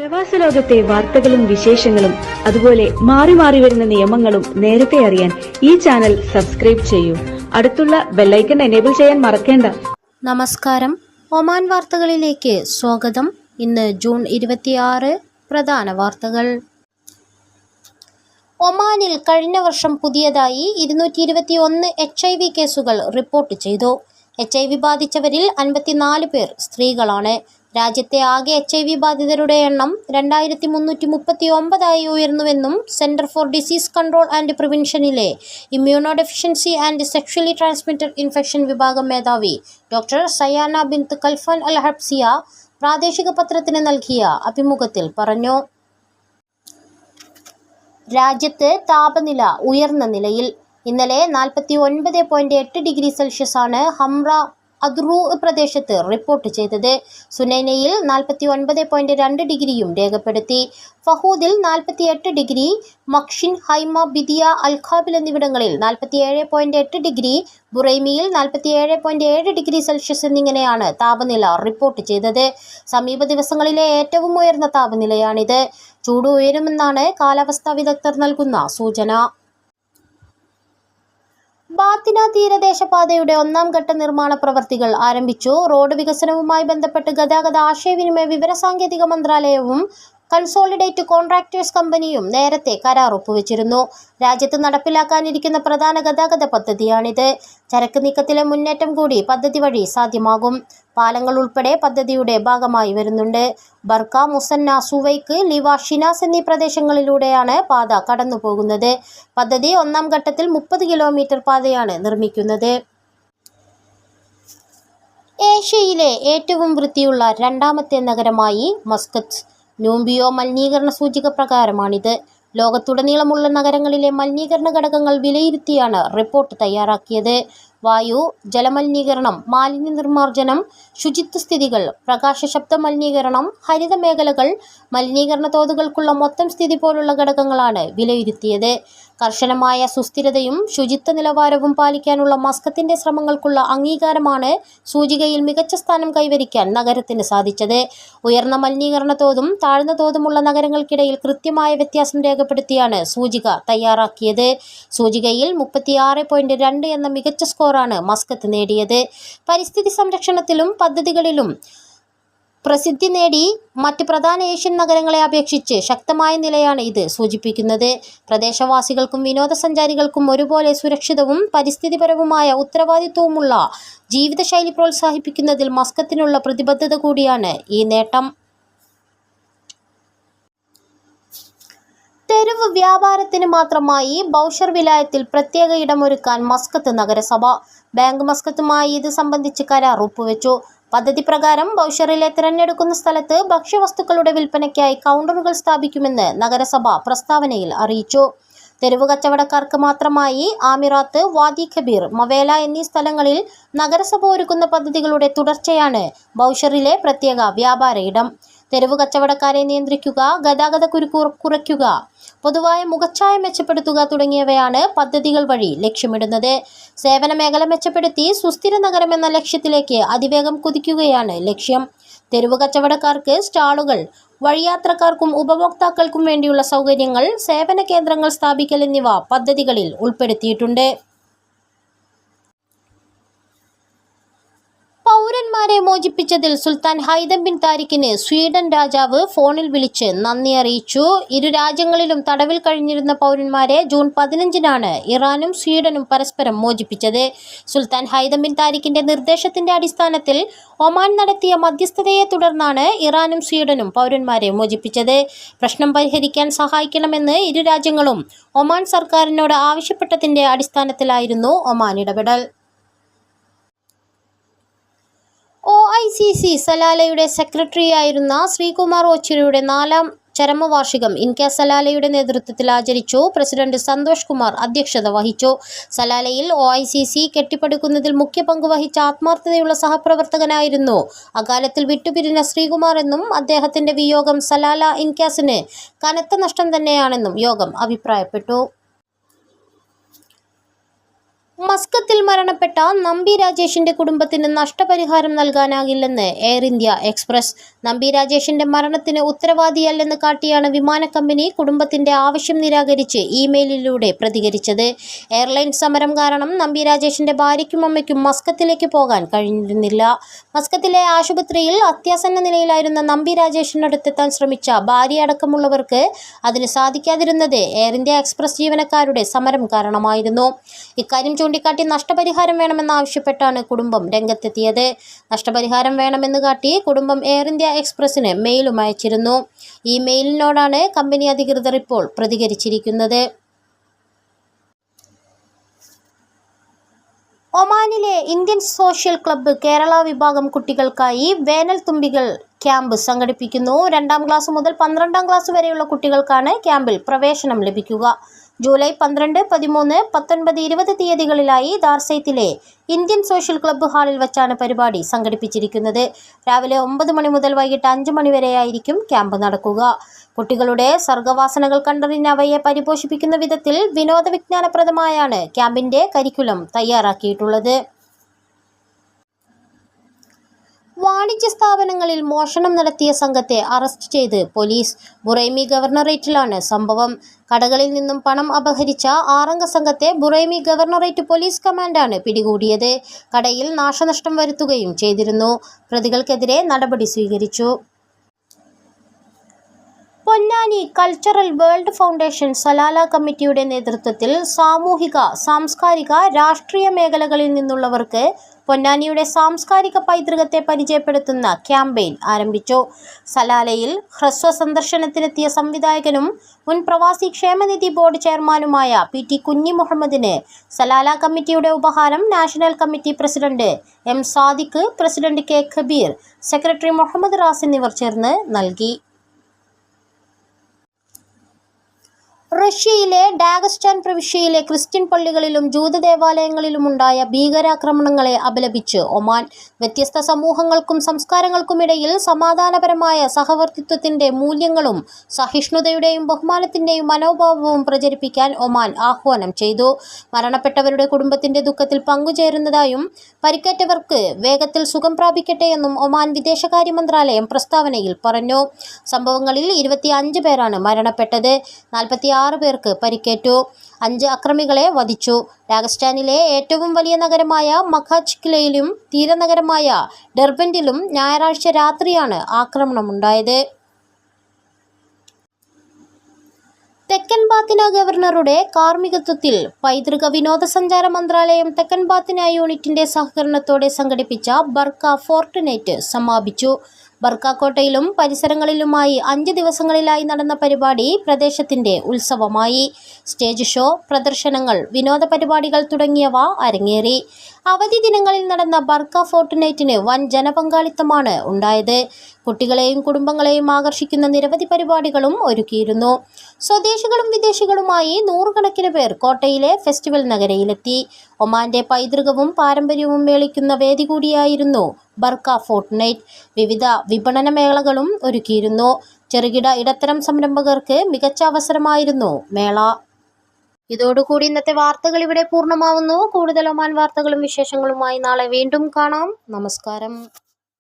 പ്രവാസ ലോകത്തെ വാർത്തകളും വിശേഷങ്ങളും അതുപോലെ മാറി മാറി വരുന്ന നിയമങ്ങളും നേരത്തെ അറിയാൻ ഈ ചാനൽ സബ്സ്ക്രൈബ് ചെയ്യൂ. അടുത്തുള്ള ബെല്ലൈക്കൺ എനേബിൾ ചെയ്യാൻ മറക്കേണ്ട. നമസ്കാരം, ഒമാൻ വാർത്തകളിലേക്ക് സ്വാഗതം. ഇന്ന് ജൂൺ 26. പ്രധാന വാർത്തകൾ. ഒമാനിൽ കഴിഞ്ഞ വർഷം പുതിയതായി 221 HIV കേസുകൾ റിപ്പോർട്ട് ചെയ്തു. HIV ബാധിച്ചവരിൽ 54 പേർ സ്ത്രീകളാണ്. രാജ്യത്തെ ആകെ HIV ബാധിതരുടെ എണ്ണം 2339 ഉയർന്നുവെന്നും centre for disease control and പ്രിവെൻഷനിലെ immunodeficiency and sexually transmitted infection വിഭാഗം മേധാവി ഡോക്ടർ സയാന ബിന്ത് കൽഫൻ അൽ ഹബ്സിയ പ്രാദേശിക പത്രത്തിന് നൽകിയ അഭിമുഖത്തിൽ പറഞ്ഞു. രാജ്യത്ത് താപനില ഉയർന്ന നിലയിൽ. ഇന്നലെ 49.8 ഡിഗ്രി സെൽഷ്യസ് ആണ് ഹംറ അദ്റൂ പ്രദേശത്ത് റിപ്പോർട്ട് ചെയ്തത്. സുനൈനയിൽ 49.2 ഡിഗ്രിയും രേഖപ്പെടുത്തി. ഫഹൂദിൽ 48 ഡിഗ്രി, മക്ഷിൻ, ഹൈമ, ബിദിയ, അൽഖാബിൽ എന്നിവിടങ്ങളിൽ 47.8 ഡിഗ്രി, ബുറൈമിയിൽ 47.7 ഡിഗ്രി സെൽഷ്യസ് എന്നിങ്ങനെയാണ് താപനില റിപ്പോർട്ട് ചെയ്തത്. സമീപ ദിവസങ്ങളിലെ ഏറ്റവും ഉയർന്ന താപനിലയാണിത്. ചൂട് ഉയരുമെന്നാണ് കാലാവസ്ഥാ വിദഗ്ധർ നൽകുന്ന സൂചന. ബാത്തിന തീരദേശപാതയുടെ 1ാം ഘട്ട നിർമ്മാണ പ്രവൃത്തികൾ ആരംഭിച്ചു. റോഡ് വികസനവുമായി ബന്ധപ്പെട്ട് ഗതാഗത ആശയവിനിമയ വിവരസാങ്കേതിക മന്ത്രാലയവും കൺസോളിഡേറ്റ് കോൺട്രാക്ടേഴ്സ് കമ്പനിയും നേരത്തെ കരാർ ഒപ്പുവെച്ചിരുന്നു. രാജ്യത്ത് നടപ്പിലാക്കാനിരിക്കുന്ന പ്രധാന ഗതാഗത പദ്ധതിയാണിത്. ചരക്ക് നീക്കത്തിലെ മുന്നേറ്റം കൂടി പദ്ധതി വഴി സാധ്യമാകും. പാലങ്ങൾ ഉൾപ്പെടെ പദ്ധതിയുടെ ഭാഗമായി വരുന്നുണ്ട്. ബർക്ക, മുസന്ന, സുവൈക്ക്, ലിവ, ഷിനാസ് എന്നീ പ്രദേശങ്ങളിലൂടെയാണ് പാത കടന്നുപോകുന്നത്. പദ്ധതി 1ാം ഘട്ടത്തിൽ 30 കിലോമീറ്റർ പാതയാണ് നിർമ്മിക്കുന്നത്. ഏഷ്യയിലെ ഏറ്റവും വൃത്തിയുള്ള 2ാമത്തെ നഗരമായി മസ്കത്ത്. ന്യൂംബിയോ മലിനീകരണ സൂചിക പ്രകാരമാണിത്. ലോകത്തുടനീളമുള്ള നഗരങ്ങളിലെ മലിനീകരണ ഘടകങ്ങൾ വിലയിരുത്തിയാണ് റിപ്പോർട്ട് തയ്യാറാക്കിയത്. വായു, ജലമലിനീകരണം, മാലിന്യ നിർമ്മാർജ്ജനം, ശുചിത്വ സ്ഥിതികൾ, പ്രകാശ ശബ്ദ മലിനീകരണം, ഹരിത മേഖലകൾ, മലിനീകരണ തോതുകൾക്കുള്ള മൊത്തം സ്ഥിതി പോലുള്ള ഘടകങ്ങളാണ് വിലയിരുത്തിയത്. കർശനമായ സുസ്ഥിരതയും ശുചിത്വ നിലവാരവും പാലിക്കാനുള്ള മസ്കത്തിന്റെ ശ്രമങ്ങൾക്കുള്ള അംഗീകാരമാണ് സൂചികയിൽ മികച്ച സ്ഥാനം കൈവരിക്കാൻ നഗരത്തിന് സാധിച്ചത്. ഉയർന്ന മലിനീകരണ തോതും താഴ്ന്ന തോതുമുള്ള നഗരങ്ങൾക്കിടയിൽ കൃത്യമായ വ്യത്യാസം രേഖപ്പെടുത്തിയാണ് സൂചിക തയ്യാറാക്കിയത്. സൂചികയിൽ 36.2 എന്ന മികച്ച സ്കോറാണ് മസ്കത്ത് നേടിയത്. പരിസ്ഥിതി സംരക്ഷണത്തിലും പദ്ധതികളിലും പ്രസിദ്ധി നേടി മറ്റ് പ്രധാന ഏഷ്യൻ നഗരങ്ങളെ അപേക്ഷിച്ച് ശക്തമായ നിലയാണ് ഇത് സൂചിപ്പിക്കുന്നത്. പ്രദേശവാസികൾക്കും വിനോദസഞ്ചാരികൾക്കും ഒരുപോലെ സുരക്ഷിതവും പരിസ്ഥിതിപരവുമായ ഉത്തരവാദിത്വവുമുള്ള ജീവിതശൈലി പ്രോത്സാഹിപ്പിക്കുന്നതിൽ മസ്കത്തിനുള്ള പ്രതിബദ്ധത കൂടിയാണ് ഈ നേട്ടം. തെരുവ് വ്യാപാരത്തിന് മാത്രമായി ബൗഷർ വിലായത്തിൽ പ്രത്യേക ഇടമൊരുക്കാൻ മസ്കത്ത് നഗരസഭ. ബാങ്ക് മസ്കത്തുമായി ഇത് സംബന്ധിച്ച് കരാർ ഒപ്പുവെച്ചു. പദ്ധതി പ്രകാരം ബൗഷറിലെ തിരഞ്ഞെടുക്കുന്ന സ്ഥലത്ത് ഭക്ഷ്യവസ്തുക്കളുടെ വിൽപ്പനയ്ക്കായി കൗണ്ടറുകൾ സ്ഥാപിക്കുമെന്ന് നഗരസഭ പ്രസ്താവനയിൽ അറിയിച്ചു. തെരുവ് കച്ചവടക്കാർക്ക് മാത്രമായി ആമിറാത്ത്, വാദി ഖബീർ, മവേല എന്നീ സ്ഥലങ്ങളിൽ നഗരസഭ ഒരുക്കുന്ന പദ്ധതികളുടെ തുടർച്ചയാണ് ബൗഷറിലെ പ്രത്യേക വ്യാപാര ഇടം. തെരുവ് കച്ചവടക്കാരെ നിയന്ത്രിക്കുക, ഗതാഗത കുരുക്ക് കുറയ്ക്കുക, പൊതുവായ മുഖച്ഛായ മെച്ചപ്പെടുത്തുക തുടങ്ങിയവയാണ് പദ്ധതികൾ വഴി ലക്ഷ്യമിടുന്നത്. സേവന മേഖല മെച്ചപ്പെടുത്തി സുസ്ഥിര നഗരം എന്ന ലക്ഷ്യത്തിലേക്ക് അതിവേഗം കുതിക്കുകയാണ് ലക്ഷ്യം. തെരുവ് കച്ചവടക്കാർക്ക് സ്റ്റാളുകൾ, വഴിയാത്രക്കാർക്കും ഉപഭോക്താക്കൾക്കും വേണ്ടിയുള്ള സൗകര്യങ്ങൾ, സേവന കേന്ദ്രങ്ങൾ സ്ഥാപിക്കൽ എന്നിവ പദ്ധതികളിൽ ഉൾപ്പെടുത്തിയിട്ടുണ്ട്. പൗരന്മാരെ മോചിപ്പിച്ചതിൽ സുൽത്താൻ ഹൈതം ബിൻ താരിഖിന് സ്വീഡൻ രാജാവ് ഫോണിൽ വിളിച്ച് നന്ദി അറിയിച്ചു. ഇരു രാജ്യങ്ങളിലും തടവിൽ കഴിഞ്ഞിരുന്ന പൗരന്മാരെ ജൂൺ 15-നാണ് ഇറാനും സ്വീഡനും പരസ്പരം മോചിപ്പിച്ചത്. സുൽത്താൻ ഹൈതം ബിൻ താരിഖിന്റെ നിർദ്ദേശത്തിന്റെ അടിസ്ഥാനത്തിൽ ഒമാൻ നടത്തിയ മധ്യസ്ഥതയെ തുടർന്നാണ് ഇറാനും സ്വീഡനും പൗരന്മാരെ മോചിപ്പിച്ചത്. പ്രശ്നം പരിഹരിക്കാൻ സഹായിക്കണമെന്ന് ഇരു രാജ്യങ്ങളും ഒമാൻ സർക്കാരിനോട് ആവശ്യപ്പെട്ടതിന്റെ അടിസ്ഥാനത്തിലായിരുന്നു ഒമാൻ ഇടപെടൽ. OICC സലാലയുടെ സെക്രട്ടറിയായിരുന്ന ശ്രീകുമാർ ഓച്ചിറയുടെ 4ാം ചരമവാർഷികം ഇൻക്യ സലാലയുടെ നേതൃത്വത്തിൽ ആചരിച്ചു. പ്രസിഡന്റ് സന്തോഷ് കുമാർ അധ്യക്ഷത വഹിച്ചു. സലാലയിൽ OICC കെട്ടിപ്പടുക്കുന്നതിൽ മുഖ്യ പങ്ക് വഹിച്ച ആത്മാർത്ഥതയുള്ള സഹപ്രവർത്തകനായിരുന്നു അകാലത്തിൽ വിട്ടുപിരിഞ്ഞ ശ്രീകുമാർ എന്നും അദ്ദേഹത്തിന്റെ വിയോഗം സലാല ഇൻക്യാസിന് കനത്ത നഷ്ടം തന്നെയാണെന്നും യോഗം അഭിപ്രായപ്പെട്ടു. മസ്കത്തിൽ മരണപ്പെട്ട നമ്പി രാജേഷിന്റെ കുടുംബത്തിന് നഷ്ടപരിഹാരം നൽകാനാകില്ലെന്ന് എയർ ഇന്ത്യ എക്സ്പ്രസ്. നമ്പി രാജേഷിന്റെ മരണത്തിന് ഉത്തരവാദിയല്ലെന്ന് കാട്ടിയാണ് വിമാന കമ്പനി കുടുംബത്തിന്റെ ആവശ്യം നിരാകരിച്ച് ഇമെയിലിലൂടെ പ്രതികരിച്ചത്. എയർലൈൻ സമരം കാരണം നമ്പി രാജേഷിന്റെ ഭാര്യയ്ക്കും അമ്മയ്ക്കും മസ്കത്തിലേക്ക് പോകാൻ കഴിഞ്ഞിരുന്നില്ല. മസ്കത്തിലെ ആശുപത്രിയിൽ അത്യാസന്ന നിലയിലായിരുന്ന നമ്പി രാജേഷിനടുത്തെത്താൻ ശ്രമിച്ച ഭാര്യയടക്കമുള്ളവർക്ക് അതിന് സാധിക്കാതിരുന്നത് എയർ ഇന്ത്യ എക്സ്പ്രസ് ജീവനക്കാരുടെ സമരം കാരണമായിരുന്നു. ഇക്കാര്യം ചൂണ്ടിക്കാട്ടി നഷ്ടപരിഹാരം വേണമെന്നാവശ്യപ്പെട്ടാണ് കുടുംബം രംഗത്തെത്തിയത്. നഷ്ടപരിഹാരം വേണമെന്ന് കാട്ടി കുടുംബം എയർ ഇന്ത്യ എക്സ്പ്രസിന് മെയിലും അയച്ചിരുന്നു. ഈ മെയിലിനോടാണ് കമ്പനി അധികൃതർ ഇപ്പോൾ പ്രതികരിച്ചിരിക്കുന്നത്. ഒമാനിലെ ഇന്ത്യൻ സോഷ്യൽ ക്ലബ്ബ് കേരള വിഭാഗം കുട്ടികൾക്കായി വേനൽ തുമ്പികൾ ക്യാമ്പ് സംഘടിപ്പിക്കുന്നു. 2ാം ക്ലാസ് മുതൽ 12ാം ക്ലാസ് വരെയുള്ള കുട്ടികൾക്കാണ് ക്യാമ്പിൽ പ്രവേശനം ലഭിക്കുക. ജൂലൈ 12, 13, 19, 20 തീയതികളിലായി ദാർസൈത്തിലെ ഇന്ത്യൻ സോഷ്യൽ ക്ലബ്ബ് ഹാളിൽ വച്ചാണ് പരിപാടി സംഘടിപ്പിച്ചിരിക്കുന്നത്. രാവിലെ 9 മണി മുതൽ വൈകിട്ട് 5 മണി വരെയായിരിക്കും ക്യാമ്പ് നടക്കുക. കുട്ടികളുടെ സർഗവാസനകൾ കണ്ടറിഞ്ഞ് അവയെ പരിപോഷിപ്പിക്കുന്ന വിധത്തിൽ വിനോദ വിജ്ഞാനപ്രദമായാണ് ക്യാമ്പിന്റെ കരിക്കുലം തയ്യാറാക്കിയിട്ടുള്ളത്. വാണിജ്യ സ്ഥാപനങ്ങളിൽ മോഷണം നടത്തിയ സംഘത്തെ അറസ്റ്റ് ചെയ്ത് പോലീസ്. ബുറൈമി ഗവർണറേറ്റിലാണ് സംഭവം. കടകളിൽ നിന്നും പണം അപഹരിച്ച 6 സംഘത്തെ ബുറൈമി ഗവർണറേറ്റ് പോലീസ് കമാൻഡാണ് പിടികൂടിയത്. കടയിൽ നാശനഷ്ടം വരുത്തുകയും ചെയ്തിരുന്നു. പ്രതികൾക്കെതിരെ നടപടി സ്വീകരിച്ചു. Ponnani cultural world foundation Salalah കമ്മിറ്റിയുടെ നേതൃത്വത്തിൽ സാമൂഹിക, സാംസ്കാരിക, രാഷ്ട്രീയ മേഖലകളിൽ നിന്നുള്ളവർക്ക് പൊന്നാനിയുടെ സാംസ്കാരിക പൈതൃകത്തെ പരിചയപ്പെടുത്തുന്ന ക്യാമ്പയിൻ ആരംഭിച്ചു. സലാലയിൽ ഹ്രസ്വ സന്ദർശനത്തിനെത്തിയ സംവിധായകനും മുൻ പ്രവാസി ക്ഷേമനിധി ബോർഡ് ചെയർമാനുമായ PT കുഞ്ഞി മുഹമ്മദിന് സലാല കമ്മിറ്റിയുടെ ഉപഹാരം national committee president M Sadiq, president K Khabeer, secretary Muhammad Raz എന്നിവർ ചേർന്ന് നൽകി. റഷ്യയിലെ ഡാഗസ്റ്റാൻ പ്രവിശ്യയിലെ ക്രിസ്ത്യൻ പള്ളികളിലും ജൂത ദേവാലയങ്ങളിലുമുണ്ടായ ഭീകരാക്രമണങ്ങളെ അപലപിച്ച് ഒമാൻ. വ്യത്യസ്ത സമൂഹങ്ങൾക്കും സംസ്കാരങ്ങൾക്കുമിടയിൽ സമാധാനപരമായ സഹവർത്തിത്വത്തിന്റെ മൂല്യങ്ങളും സഹിഷ്ണുതയുടെയും ബഹുമാനത്തിന്റെയും മനോഭാവവും പ്രചരിപ്പിക്കാൻ ഒമാൻ ആഹ്വാനം ചെയ്തു. മരണപ്പെട്ടവരുടെ കുടുംബത്തിന്റെ ദുഃഖത്തിൽ പങ്കുചേരുന്നതായും പരിക്കേറ്റവർക്ക് വേഗത്തിൽ സുഖം പ്രാപിക്കട്ടെയെന്നും ഒമാൻ വിദേശകാര്യ മന്ത്രാലയം പ്രസ്താവനയിൽ പറഞ്ഞു. സംഭവങ്ങളിൽ 25 പേരാണ് മരണപ്പെട്ടത്. 46 പേർക്ക് പരിക്കേറ്റു. 5 അക്രമികളെ വധിച്ചു. ഡാഗസ്റ്റാനിലെ ഏറ്റവും വലിയ നഗരമായ മഖാച്ച്കിലയിലും തീരനഗരമായ ഡെർബന്റിലും ഞായറാഴ്ച രാത്രിയാണ് ആക്രമണമുണ്ടായത്. തെക്കൻ ബാത്തിന ഗവർണറുടെ കാർമ്മികത്വത്തിൽ പൈതൃക വിനോദസഞ്ചാര മന്ത്രാലയം തെക്കൻ ബാത്തിന യൂണിറ്റിന്റെ സഹകരണത്തോടെ സംഘടിപ്പിച്ച ബർക്ക ഫോർട്ട്നൈറ്റ് സമാപിച്ചു. ബർക്ക കോട്ടയിലും പരിസരങ്ങളിലുമായി 5 ദിവസങ്ങളിലായി നടന്ന പരിപാടി പ്രദേശത്തിന്റെ ഉത്സവമായി. സ്റ്റേജ് ഷോ, പ്രദർശനങ്ങൾ, വിനോദ പരിപാടികൾ തുടങ്ങിയവ അരങ്ങേറി. അവധി ദിനങ്ങളിൽ നടന്ന ബർക്ക ഫോർട്ട്നൈറ്റിന് വൻ ജനപങ്കാളിത്തമാണ് ഉണ്ടായത്. കുട്ടികളെയും കുടുംബങ്ങളെയും ആകർഷിക്കുന്ന നിരവധി പരിപാടികളും ഒരുക്കിയിരുന്നു. സ്വദേശികളും വിദേശികളുമായി 100 കണക്കിന് പേർ കോട്ടയിലെ ഫെസ്റ്റിവൽ നഗരയിലെത്തി. ഒമാന്റെ പൈതൃകവും പാരമ്പര്യവും മേളിക്കുന്ന വേദി കൂടിയായിരുന്നു ബർക്ക ഫോർട്ട്നൈറ്റ്. വിവിധ വിപണന മേളകളും ഒരുക്കിയിരുന്നു. ചെറുകിട ഇടത്തരം സംരംഭകർക്ക് മികച്ച അവസരമായിരുന്നു മേള. ഇതോടുകൂടി ഇന്നത്തെ വാർത്തകൾ ഇവിടെ പൂർണ്ണമാവുന്നു. കൂടുതൽ ഒമാൻ വാർത്തകളും വിശേഷങ്ങളുമായി നാളെ വീണ്ടും കാണാം. നമസ്കാരം.